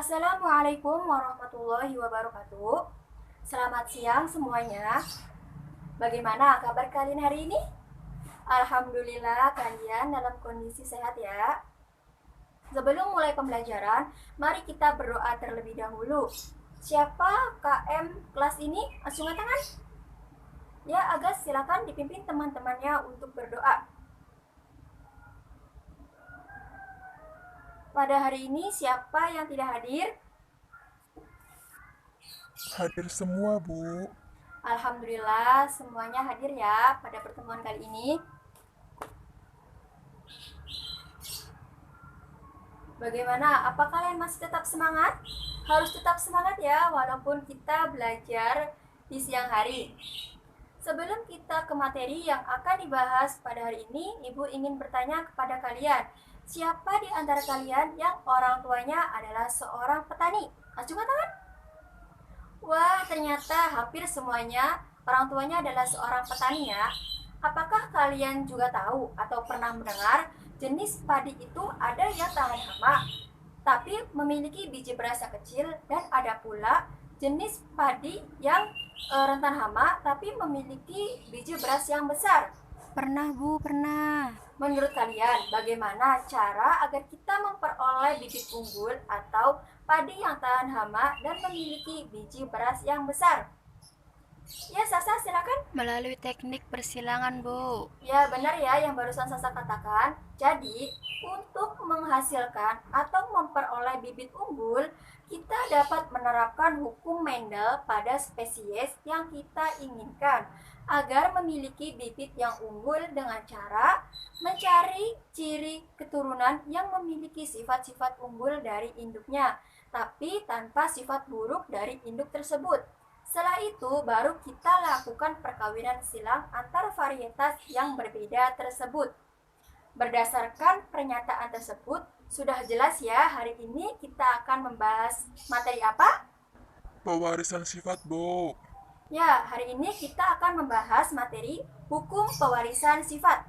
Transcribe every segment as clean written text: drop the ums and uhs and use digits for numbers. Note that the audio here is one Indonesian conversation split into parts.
Assalamualaikum warahmatullahi wabarakatuh. Selamat siang semuanya. Bagaimana kabar kalian hari ini? Alhamdulillah kalian dalam kondisi sehat ya. Sebelum mulai pembelajaran, mari kita berdoa terlebih dahulu. Siapa KM kelas ini? Angkat tangan. Ya, Agas silakan dipimpin teman-temannya untuk berdoa. Pada hari ini siapa yang tidak hadir? Hadir semua, Bu. Alhamdulillah semuanya hadir ya pada pertemuan kali ini. Bagaimana? Apa kalian masih tetap semangat? Harus tetap semangat ya walaupun kita belajar di siang hari. Sebelum kita ke materi yang akan dibahas pada hari ini, Ibu ingin bertanya kepada kalian, siapa di antara kalian yang orang tuanya adalah seorang petani? Acungkan tangan. Wah, ternyata hampir semuanya orang tuanya adalah seorang petani ya. Apakah kalian juga tahu atau pernah mendengar jenis padi itu ada yang tahan hama, tapi memiliki biji beras yang kecil, dan ada pula jenis padi yang rentan hama, tapi memiliki biji beras yang besar. Pernah Bu, pernah. Menurut kalian, bagaimana cara agar kita memperoleh bibit unggul atau padi yang tahan hama dan memiliki biji beras yang besar? Ya, Sasa silakan. Melalui teknik persilangan Bu. Ya, benar ya yang barusan Sasa katakan. Jadi, untuk menghasilkan atau memperoleh bibit unggul, kita dapat menerapkan hukum Mendel pada spesies yang kita inginkan agar memiliki bibit yang unggul dengan cara mencari ciri keturunan yang memiliki sifat-sifat unggul dari induknya, tapi tanpa sifat buruk dari induk tersebut. Setelah itu, baru kita lakukan perkawinan silang antar varietas yang berbeda tersebut. Berdasarkan pernyataan tersebut, sudah jelas ya hari ini kita akan membahas materi apa? Pewarisan sifat, Bu. Ya, hari ini kita akan membahas materi hukum pewarisan sifat.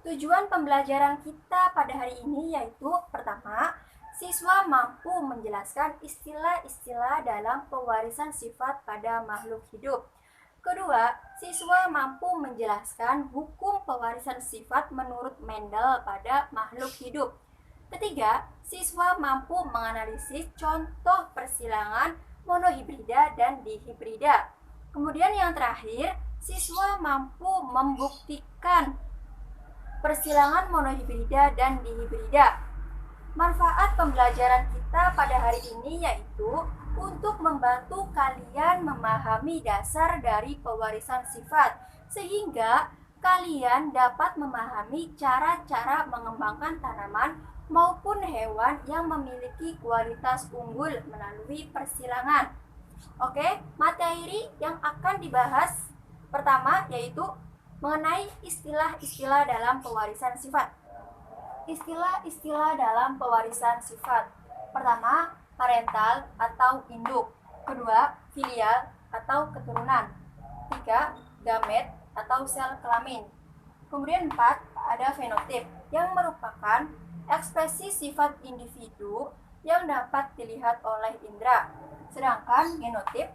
Tujuan pembelajaran kita pada hari ini yaitu pertama, siswa mampu menjelaskan istilah-istilah dalam pewarisan sifat pada makhluk hidup. Kedua, siswa mampu menjelaskan hukum pewarisan sifat menurut Mendel pada makhluk hidup. Ketiga, siswa mampu menganalisis contoh persilangan monohibrida dan dihibrida. Kemudian yang terakhir, siswa mampu membuktikan persilangan monohibrida dan dihibrida. Manfaat pembelajaran kita pada hari ini yaitu untuk membantu kalian memahami dasar dari pewarisan sifat, sehingga kalian dapat memahami cara-cara mengembangkan tanaman maupun hewan yang memiliki kualitas unggul melalui persilangan. Oke, materi yang akan dibahas pertama yaitu mengenai istilah-istilah dalam pewarisan sifat. Istilah-istilah dalam pewarisan sifat. Pertama, parental atau induk. Kedua, filial atau keturunan. Tiga, gamet atau sel kelamin. Kemudian empat, ada fenotip yang merupakan ekspresi sifat individu yang dapat dilihat oleh indera. Sedangkan genotip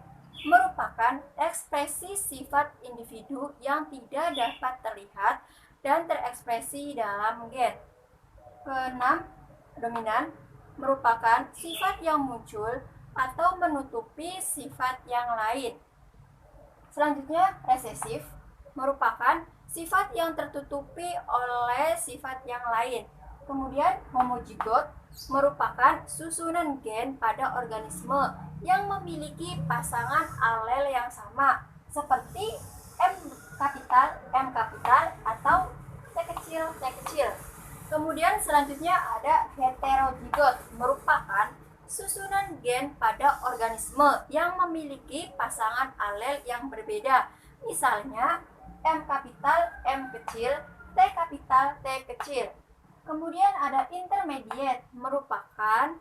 merupakan ekspresi sifat individu yang tidak dapat terlihat dan terekspresi dalam gen. Keenam, dominan merupakan sifat yang muncul atau menutupi sifat yang lain. Selanjutnya, resesif merupakan sifat yang tertutupi oleh sifat yang lain. Kemudian, homozigot merupakan susunan gen pada organisme yang memiliki pasangan alel yang sama, seperti M kapital, atau T kecil. Kemudian selanjutnya ada heterozigot, merupakan susunan gen pada organisme yang memiliki pasangan alel yang berbeda. Misalnya M kapital, M kecil, T kapital, T kecil. Kemudian ada intermediate, merupakan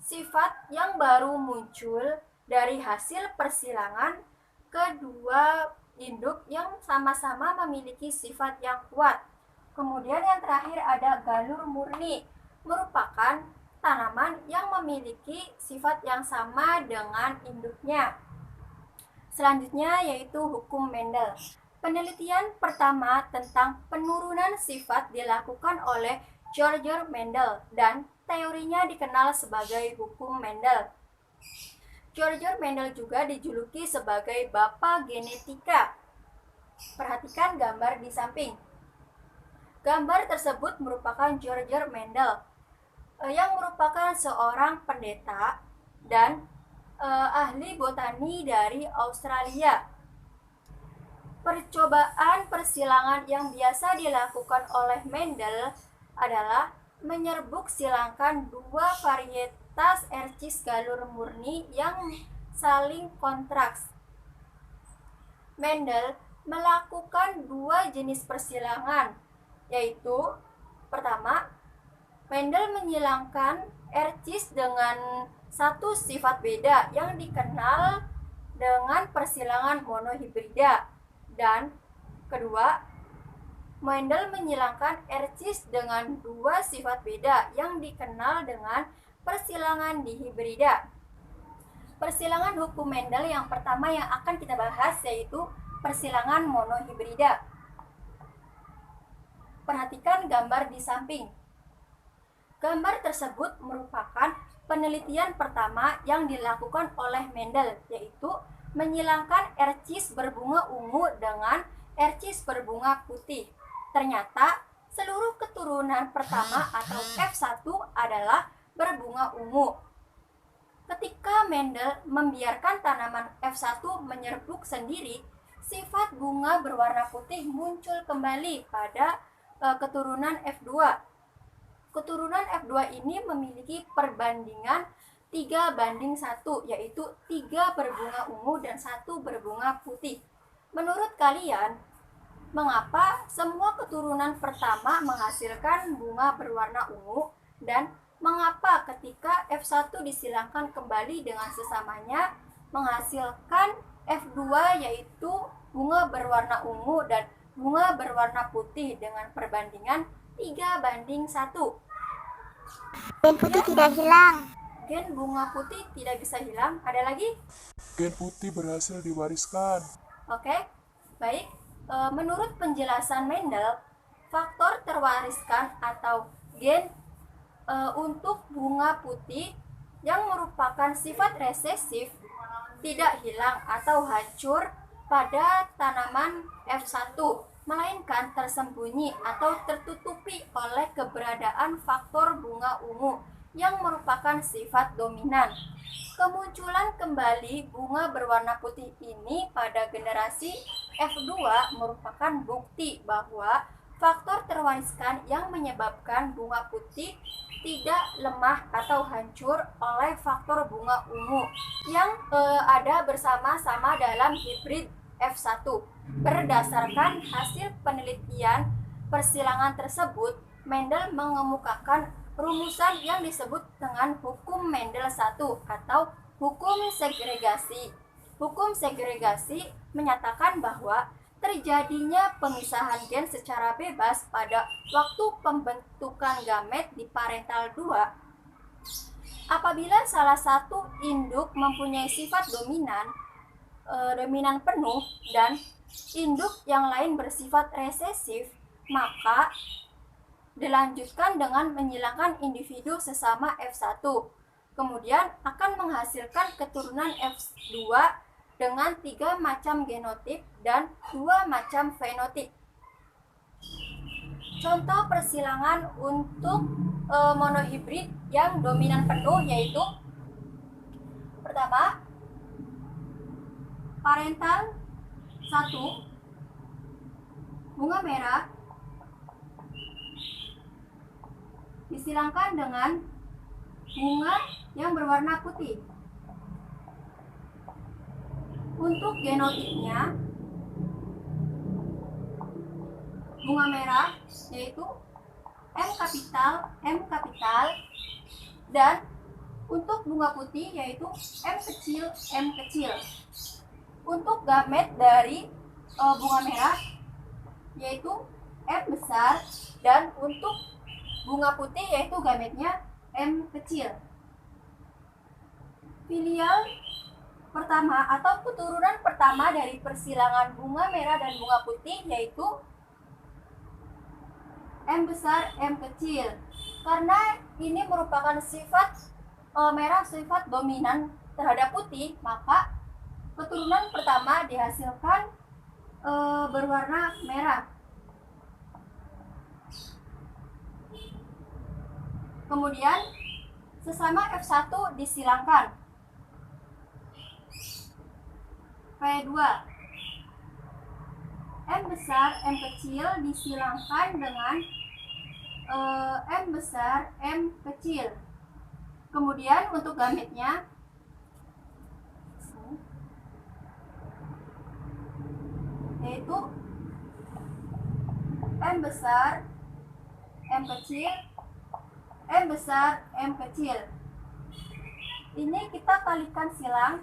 sifat yang baru muncul dari hasil persilangan kedua induk yang sama-sama memiliki sifat yang kuat. Kemudian yang terakhir ada galur murni, merupakan tanaman yang memiliki sifat yang sama dengan induknya. Selanjutnya yaitu hukum Mendel. Penelitian pertama tentang penurunan sifat dilakukan oleh George Mendel dan teorinya dikenal sebagai hukum Mendel. George Mendel juga dijuluki sebagai Bapak Genetika. Perhatikan gambar di samping. Gambar tersebut merupakan George Mendel yang merupakan seorang pendeta dan ahli botani dari Australia. Percobaan persilangan yang biasa dilakukan oleh Mendel adalah menyerbuk silangkan dua varietas ercis galur murni yang saling kontraks. Mendel melakukan dua jenis persilangan, yaitu pertama, Mendel menyilangkan ercis dengan satu sifat beda yang dikenal dengan persilangan monohibrida, dan kedua, Mendel menyilangkan ercis dengan dua sifat beda yang dikenal dengan persilangan dihibrida. Persilangan hukum Mendel yang pertama yang akan kita bahas yaitu persilangan monohibrida. Perhatikan gambar di samping. Gambar tersebut merupakan penelitian pertama yang dilakukan oleh Mendel, yaitu menyilangkan ercis berbunga ungu dengan ercis berbunga putih. Ternyata seluruh keturunan pertama atau F1 adalah berbunga ungu. Ketika Mendel membiarkan tanaman F1 menyerbuk sendiri, sifat bunga berwarna putih muncul kembali pada keturunan F2. Keturunan F2 ini memiliki perbandingan 3:1, yaitu 3 berbunga ungu dan 1 berbunga putih. Menurut kalian, mengapa semua keturunan pertama menghasilkan bunga berwarna ungu dan mengapa ketika F1 disilangkan kembali dengan sesamanya menghasilkan F2 yaitu bunga berwarna ungu dan bunga berwarna putih dengan perbandingan 3:1? Gen putih tidak hilang. Gen bunga putih tidak bisa hilang. Ada lagi? Gen putih berhasil diwariskan. Oke, baik. Menurut penjelasan Mendel, faktor terwariskan atau gen untuk bunga putih yang merupakan sifat resesif tidak hilang atau hancur pada tanaman F1, melainkan tersembunyi atau tertutupi oleh keberadaan faktor bunga ungu yang merupakan sifat dominan. Kemunculan kembali bunga berwarna putih ini pada generasi F2 merupakan bukti bahwa faktor terwariskan yang menyebabkan bunga putih tidak lemah atau hancur oleh faktor bunga ungu yang ada bersama-sama dalam hibrid F1. Berdasarkan hasil penelitian persilangan tersebut, Mendel mengemukakan rumusan yang disebut dengan hukum Mendel 1 atau hukum segregasi. Hukum segregasi menyatakan bahwa terjadinya pemisahan gen secara bebas pada waktu pembentukan gamet di parental 2 apabila salah satu induk mempunyai sifat dominan penuh dan induk yang lain bersifat resesif, maka dilanjutkan dengan menyilangkan individu sesama F1. Kemudian akan menghasilkan keturunan F2 dengan 3 macam genotip dan 2 macam fenotip. Contoh persilangan untuk monohibrid yang dominan penuh yaitu pertama, parental 1 bunga merah disilangkan dengan bunga yang berwarna putih. Untuk genotipnya bunga merah yaitu M kapital, dan untuk bunga putih yaitu M kecil. Untuk gamet dari bunga merah yaitu M besar, dan untuk bunga putih yaitu gametnya M kecil. Filial pertama atau keturunan pertama dari persilangan bunga merah dan bunga putih yaitu M besar, M kecil. Karena ini merupakan sifat merah sifat dominan terhadap putih, maka keturunan pertama dihasilkan berwarna merah. Kemudian sesama F1 disilangkan. P2 M besar, M kecil disilangkan dengan M besar, M kecil. Kemudian untuk gametnya yaitu M besar, M kecil, M besar, M kecil. Ini kita kalikan silang,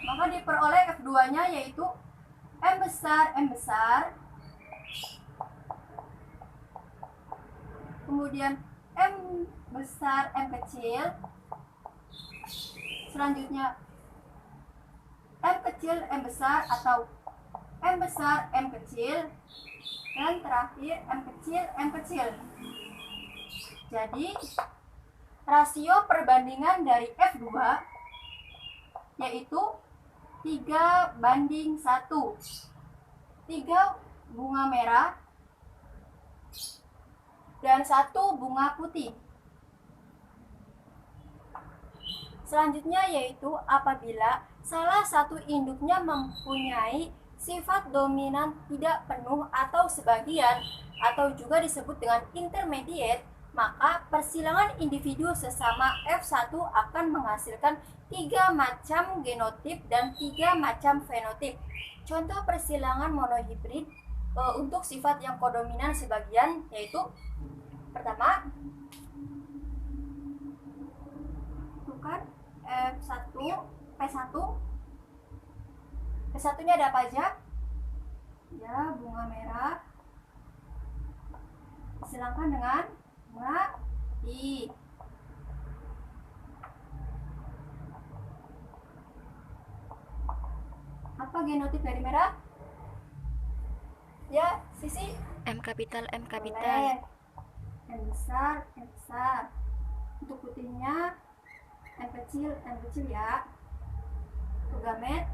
maka diperoleh F2-nya yaitu M besar, kemudian M besar, M kecil, selanjutnya M kecil, M besar, atau M besar, M kecil, dan terakhir M kecil, M kecil. Jadi rasio perbandingan dari F2 yaitu 3:1. 3 bunga merah dan 1 bunga putih. Selanjutnya yaitu apabila salah satu induknya mempunyai sifat dominan tidak penuh atau sebagian atau juga disebut dengan intermediate, maka persilangan individu sesama F1 akan menghasilkan 3 macam genotip dan 3 macam fenotip. Contoh persilangan monohibrid untuk sifat yang kodominan sebagian yaitu pertama itu kan F1 P1. P1-nya ada apa aja? Ya, bunga merah disilangkan dengan bunga putih. Apa genotip dari merah? Ya, Sisi. M kapital, M kapital. Boleh. M besar, M besar. Untuk putihnya M kecil ya. Untuk gamet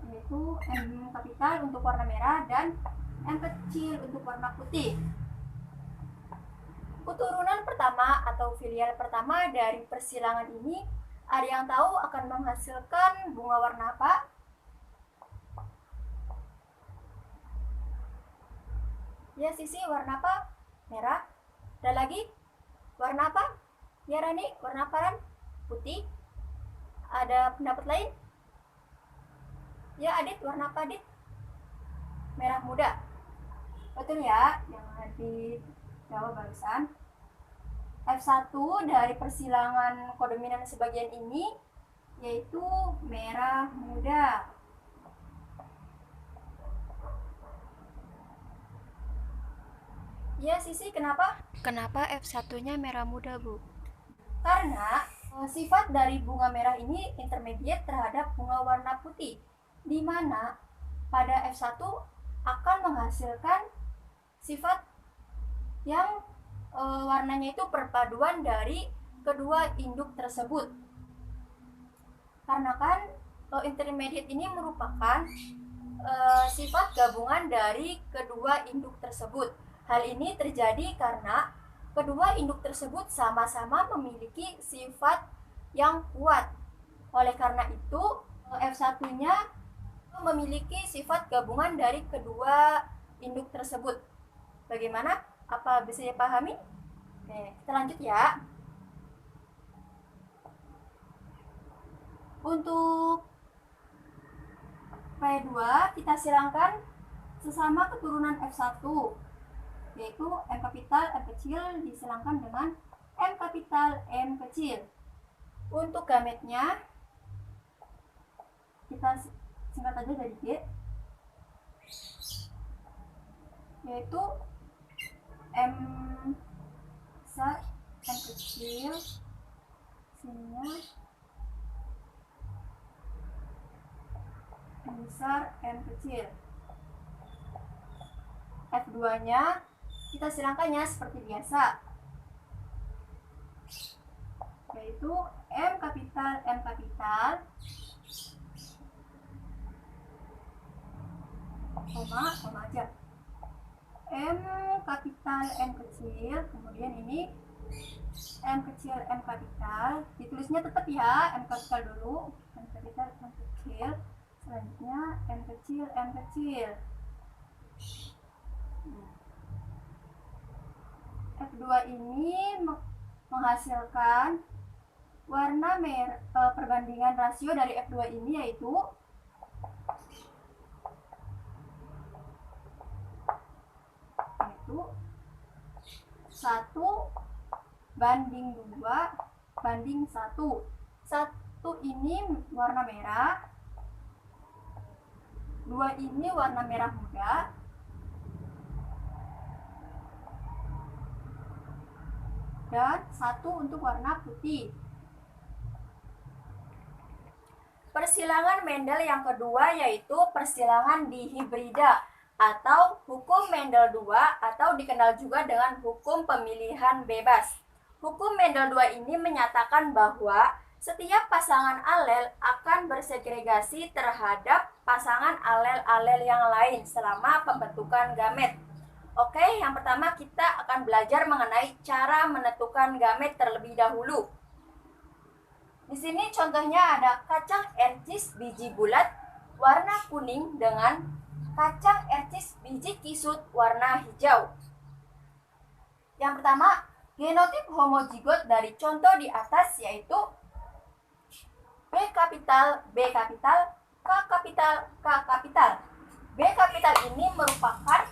yaitu M kapital untuk warna merah dan M kecil untuk warna putih. Keturunan pertama atau filial pertama dari persilangan ini, ada yang tahu akan menghasilkan bunga warna apa? Ya, Sisi, warna apa? Merah. Dan lagi? Warna apa? Ya, Rani, warna apa, Ran? Putih. Ada pendapat lain? Ya, Adit, warna apa, Adit? Merah muda. Betul ya, yang dijawab barusan. F1 dari persilangan kodominan sebagian ini yaitu merah muda. Ya, Sisi, kenapa? Kenapa F1-nya merah muda, Bu? Karena sifat dari bunga merah ini intermediate terhadap bunga warna putih, di mana pada F1 akan menghasilkan sifat yang warnanya itu perpaduan dari kedua induk tersebut. Karena kan intermediate ini merupakan sifat gabungan dari kedua induk tersebut. Hal ini terjadi karena kedua induk tersebut sama-sama memiliki sifat yang kuat. Oleh karena itu, F1-nya memiliki sifat gabungan dari kedua induk tersebut. Bagaimana? Apa bisa dipahami? Oke, kita lanjut ya. Untuk P2 kita silangkan sesama keturunan F1, yaitu M kapital, M kecil disilangkan dengan M kapital, M kecil. Untuk gametnya kita singkat aja dari G, yaitu M besar, M kecil, sininya M besar, M kecil. F2-nya kita silangkannya seperti biasa, yaitu M kapital, koma aja. M kapital, M kecil, kemudian ini M kecil, M kapital. Ditulisnya tetap ya, M kapital dulu, M kapital, M kecil. Selanjutnya M kecil, M kecil. F2 ini menghasilkan warna merah. Perbandingan rasio dari F2 ini yaitu 1:2:1. 1 ini warna merah, 2 ini warna merah muda, dan 1 untuk warna putih. Persilangan Mendel yang kedua yaitu persilangan dihibrida atau hukum Mendel 2 atau dikenal juga dengan hukum pemilihan bebas. Hukum Mendel 2 ini menyatakan bahwa setiap pasangan alel akan bersegregasi terhadap pasangan alel-alel yang lain selama pembentukan gamet. Oke, yang pertama kita akan belajar mengenai cara menentukan gamet terlebih dahulu. Di sini contohnya ada kacang ercis biji bulat warna kuning dengan kacang ercis biji kisut warna hijau. Yang pertama, genotip homozigot dari contoh di atas yaitu B kapital, B kapital, K kapital, K kapital. B kapital ini merupakan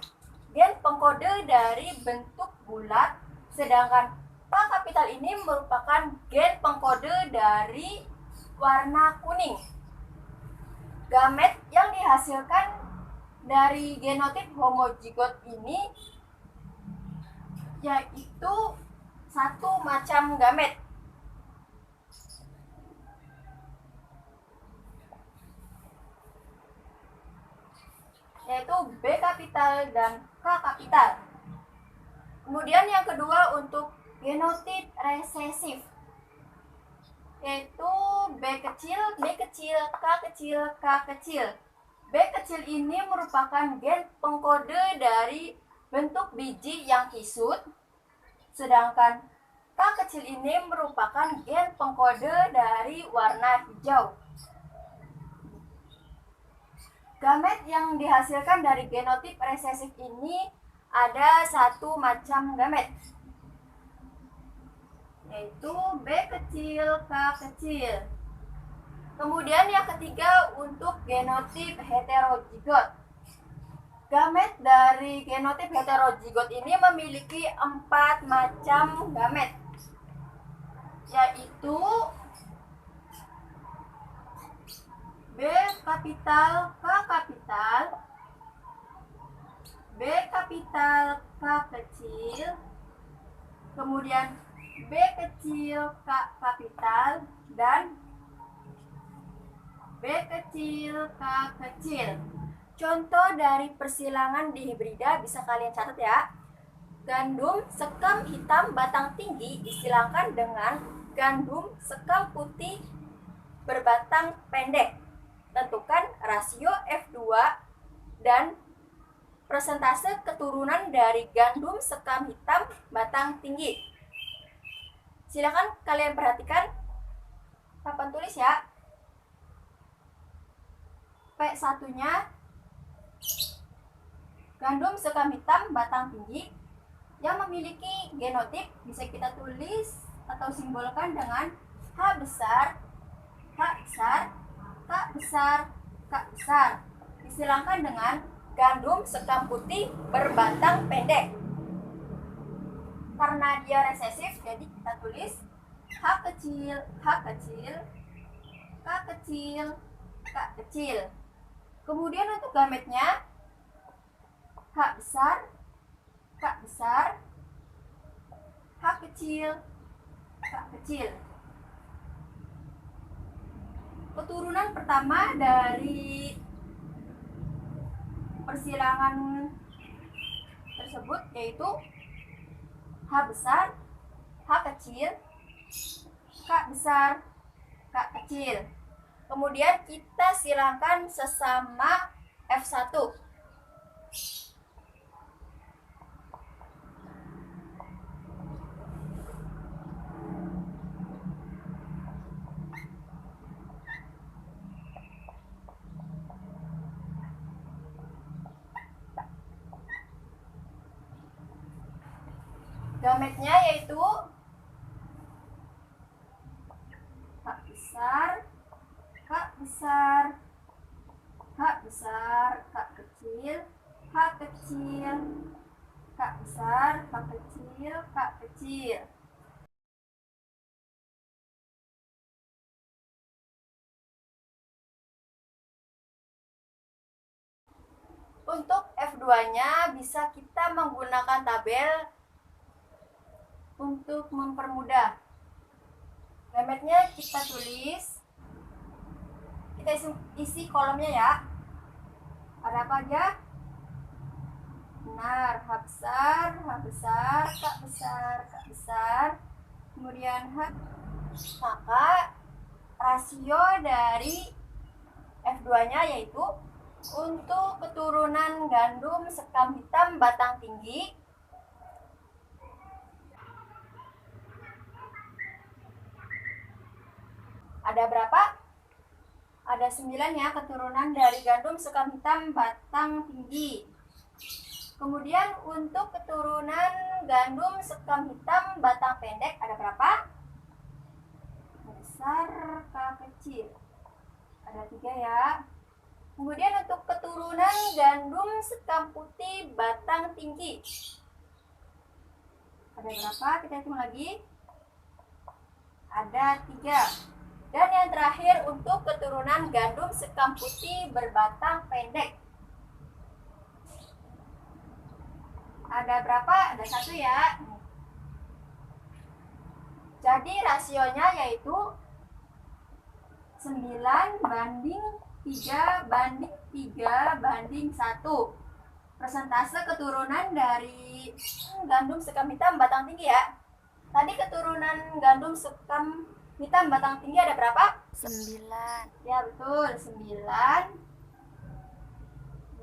gen pengkode dari bentuk bulat, sedangkan K kapital ini merupakan gen pengkode dari warna kuning. Gamet yang dihasilkan dari genotip homozigot ini yaitu satu macam gamet, yaitu B kapital dan K kapital. Kemudian yang kedua untuk genotip resesif, yaitu B kecil, B kecil, K kecil, K kecil. B kecil ini merupakan gen pengkode dari bentuk biji yang kisut, sedangkan K kecil ini merupakan gen pengkode dari warna hijau. Gamet yang dihasilkan dari genotip resesif ini ada satu macam gamet, yaitu B kecil, K kecil. Kemudian yang ketiga untuk genotip heterozigot. Gamet dari genotip heterozigot ini memiliki 4 macam gamet, yaitu B kapital, K kapital, B kapital, K kecil, kemudian B kecil, K kapital, dan B kecil, K kecil. Contoh dari persilangan dihibrida bisa kalian catat ya. Gandum sekam hitam batang tinggi disilangkan dengan gandum sekam putih berbatang pendek. Tentukan rasio F2 dan persentase keturunan dari gandum sekam hitam batang tinggi. Silakan kalian perhatikan papan tulis ya. P1-nya gandum sekam hitam batang tinggi yang memiliki genotip bisa kita tulis atau simbolkan dengan H besar, H besar, K besar, K besar. Disilangkan dengan gandum sekam putih berbatang pendek. Karena dia resesif, jadi kita tulis H kecil, H kecil, K kecil, K kecil. Kemudian untuk gametnya H besar, K besar, H kecil, kecil, Kak kecil. Keturunan pertama dari persilangan tersebut yaitu H besar, H kecil, K besar, K kecil. Kemudian kita silakan sesama F1. Gametnya yaitu H besar, K besar, H besar, K kecil, H kecil, K besar, K kecil, K kecil. Untuk F2-nya bisa kita menggunakan tabel untuk mempermudah. Gametnya kita tulis, kita isi kolomnya ya. Ada apa aja? Benar, H besar, H besar, K besar, K besar, kemudian H. Maka rasio dari F2-nya yaitu untuk keturunan gandum sekam hitam batang tinggi ada berapa? Ada 9 ya, keturunan dari gandum sekam hitam batang tinggi. Kemudian untuk keturunan gandum sekam hitam batang pendek ada berapa? Besar, K kecil. Ada 3 ya. Kemudian untuk keturunan gandum sekam putih batang tinggi ada berapa? Kita hitung lagi. Ada 3. Dan yang terakhir untuk keturunan gandum sekam putih berbatang pendek. Ada berapa? Ada 1 ya. Jadi rasionya yaitu 9:3:3:1. Persentase keturunan dari gandum sekam hitam batang tinggi ya. Tadi keturunan gandum sekam hitam batang tinggi ada berapa? 9. Ya betul, 9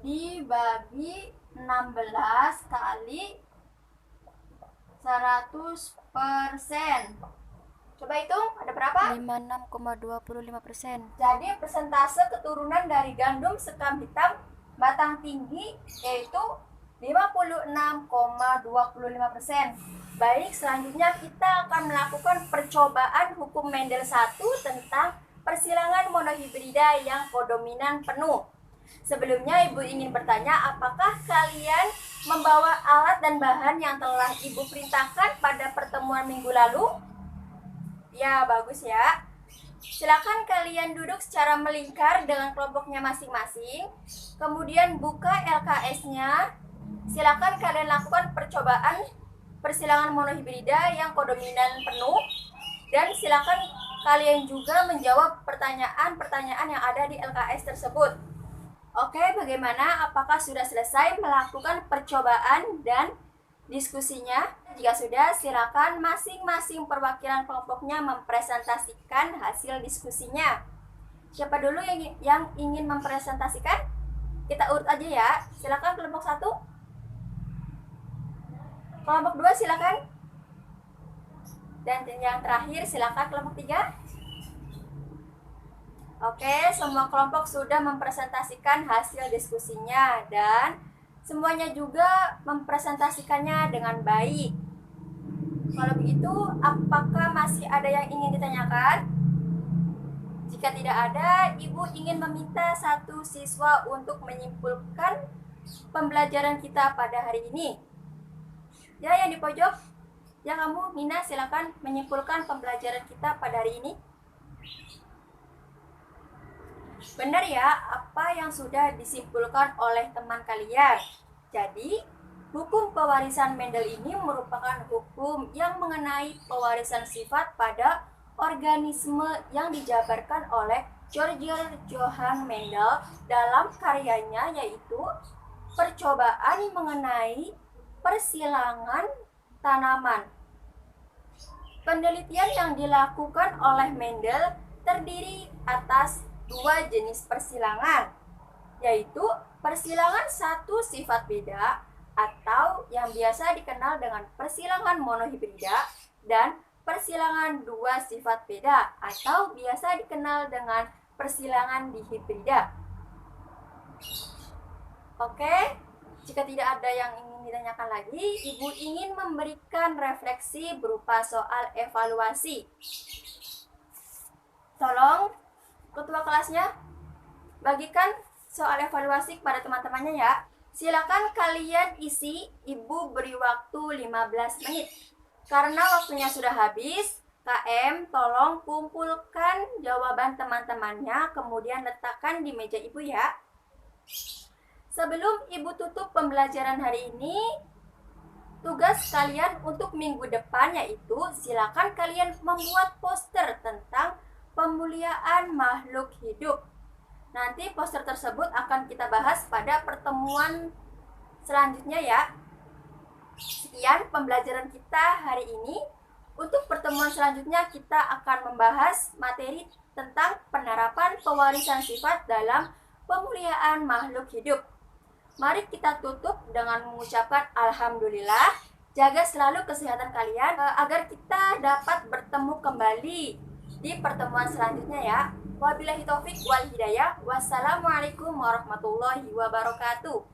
dibagi 16 kali 100%. Coba hitung, ada berapa? 56,25%. Jadi persentase keturunan dari gandum sekam hitam batang tinggi yaitu 56,25%. Baik, selanjutnya kita akan melakukan percobaan hukum Mendel 1 tentang persilangan monohibrida yang kodominan penuh. Sebelumnya Ibu ingin bertanya, apakah kalian membawa alat dan bahan yang telah Ibu perintahkan pada pertemuan minggu lalu? Ya, bagus ya. Silakan kalian duduk secara melingkar dengan kelompoknya masing-masing. Kemudian buka LKS-nya. Silakan kalian lakukan percobaan persilangan monohibrida yang kodominan penuh. Dan silakan kalian juga menjawab pertanyaan-pertanyaan yang ada di LKS tersebut. Oke, bagaimana? Apakah sudah selesai melakukan percobaan dan diskusinya? Jika sudah, silakan masing-masing perwakilan kelompoknya mempresentasikan hasil diskusinya. Siapa dulu yang ingin mempresentasikan? Kita urut aja ya. Silakan kelompok 1. Kelompok 2 silakan. Dan yang terakhir silakan kelompok 3. Oke, semua kelompok sudah mempresentasikan hasil diskusinya dan semuanya juga mempresentasikannya dengan baik. Kalau begitu, apakah masih ada yang ingin ditanyakan? Jika tidak ada, Ibu ingin meminta satu siswa untuk menyimpulkan pembelajaran kita pada hari ini. Ya, yang di pojok. Ya, kamu, Nina, silakan menyimpulkan pembelajaran kita pada hari ini. Benar ya, apa yang sudah disimpulkan oleh teman kalian. Jadi, Hukum pewarisan Mendel ini merupakan hukum yang mengenai pewarisan sifat pada organisme yang dijabarkan oleh George Johann Mendel dalam karyanya yaitu Percobaan mengenai persilangan tanaman. Penelitian yang dilakukan oleh Mendel terdiri atas dua jenis persilangan, yaitu persilangan satu sifat beda atau yang biasa dikenal dengan persilangan monohibrida dan persilangan dua sifat beda atau biasa dikenal dengan persilangan dihibrida. Oke, jika tidak ada yang ingin ditanyakan lagi, Ibu ingin memberikan refleksi berupa soal evaluasi. Tolong ketua kelasnya bagikan soal evaluasi kepada teman-temannya ya. Silakan kalian isi, Ibu beri waktu 15 menit. Karena waktunya sudah habis, KM tolong kumpulkan jawaban teman-temannya, kemudian letakkan di meja Ibu ya. Sebelum Ibu tutup pembelajaran hari ini, tugas kalian untuk minggu depan yaitu silakan kalian membuat poster tentang pemuliaan makhluk hidup. Nanti poster tersebut akan kita bahas pada pertemuan selanjutnya ya. Sekian pembelajaran kita hari ini. Untuk pertemuan selanjutnya kita akan membahas materi tentang penerapan pewarisan sifat dalam pemuliaan makhluk hidup. Mari kita tutup dengan mengucapkan alhamdulillah. Jaga selalu kesehatan kalian agar kita dapat bertemu kembali di pertemuan selanjutnya ya. Wabillahi taufik wal hidayah. Wassalamualaikum warahmatullahi wabarakatuh.